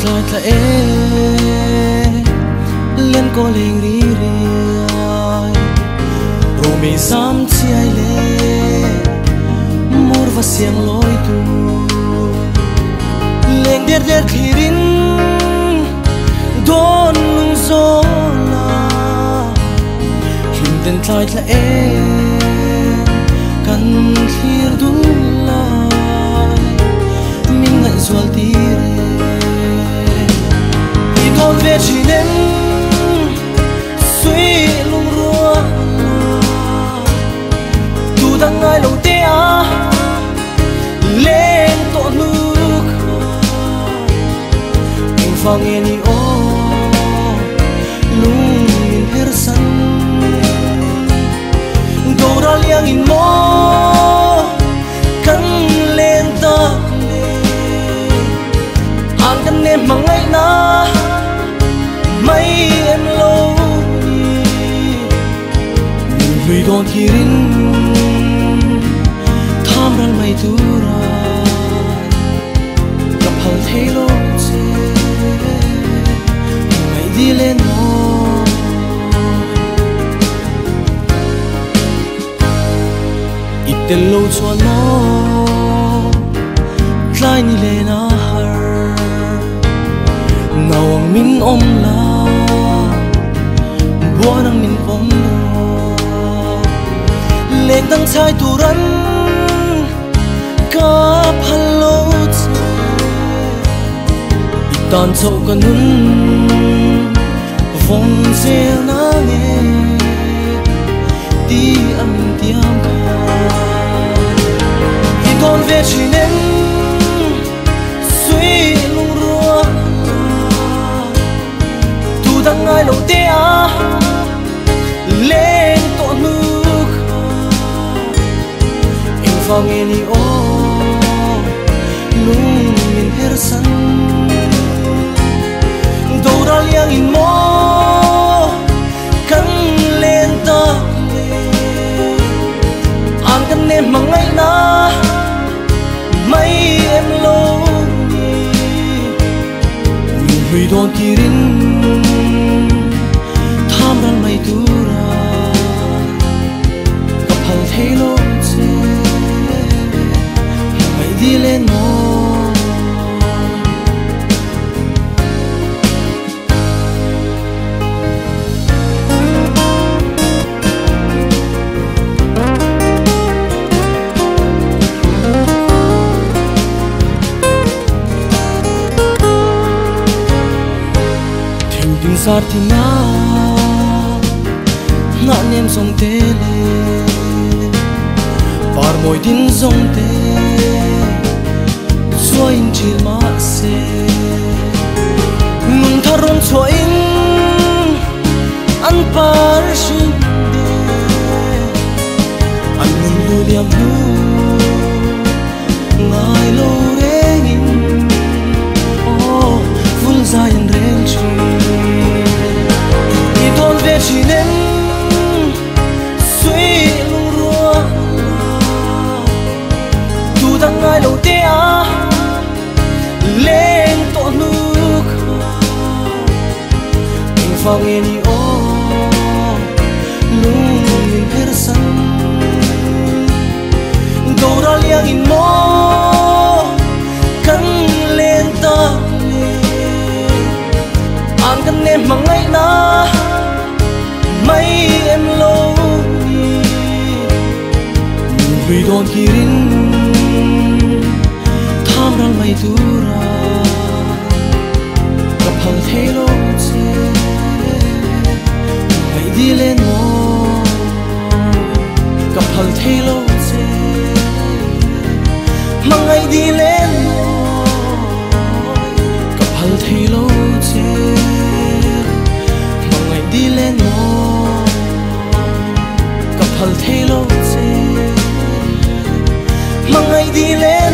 trai tla e lên cô lên ri ri rồi mi sam chi ai le mor va siang loi tu lên der der thirin don lung zola him ten trai tla e kan thir dul lai min ngai zual ti con về chỉ nên suy lung rua tu đang ngay lâu té lên tội nước anh phang nghe ni ô lung in her san đâu ra liang in mô cắn lên ta anh cần em mà ngay na mấy em lâu người đón kirin tham ran mai tu ra gặp hal thấy lo che ngày đi lên nó ít tên lâu cho nó lại như lên har nào ang min om la buồn ang min om lo lên tăng trái tu rắn cáp hello tan sâu cần hun vòng xe na nghe đi âm tiếng ca khi con về chỉ nên suy lung rua tu đang ngay lâu té lên tội nước anh phang nghe ni ô lung in her san đâu ra liang in mô cắn lên ta anh cần em mà ngay na mấy em lâu người đón kirin tham ran mai tu ra gặp hal thấy lo che ngày đi lên nó sát thì na nem song te le par moi tin song te so in chi ma se nun tharon so in an par shin de an nun lu liam lu ngai lo rengin oh full zain reng chi chỉ nên suy lung rua tu đang ngay lâu té lên tội nước anh phang nghe ni ô lung in her san đâu ra liang in mô cắn lên ta anh cần em mà ngay na mấy em lâu người đón kirin tham ran mai tu ra gặp hal thấy lo che ngày đi lên nó gặp hal thấy lo che mà ngày đi lên gặp hal thấy lo che mà ngày đi lên nó hal thấy lo che mà ngày đi lên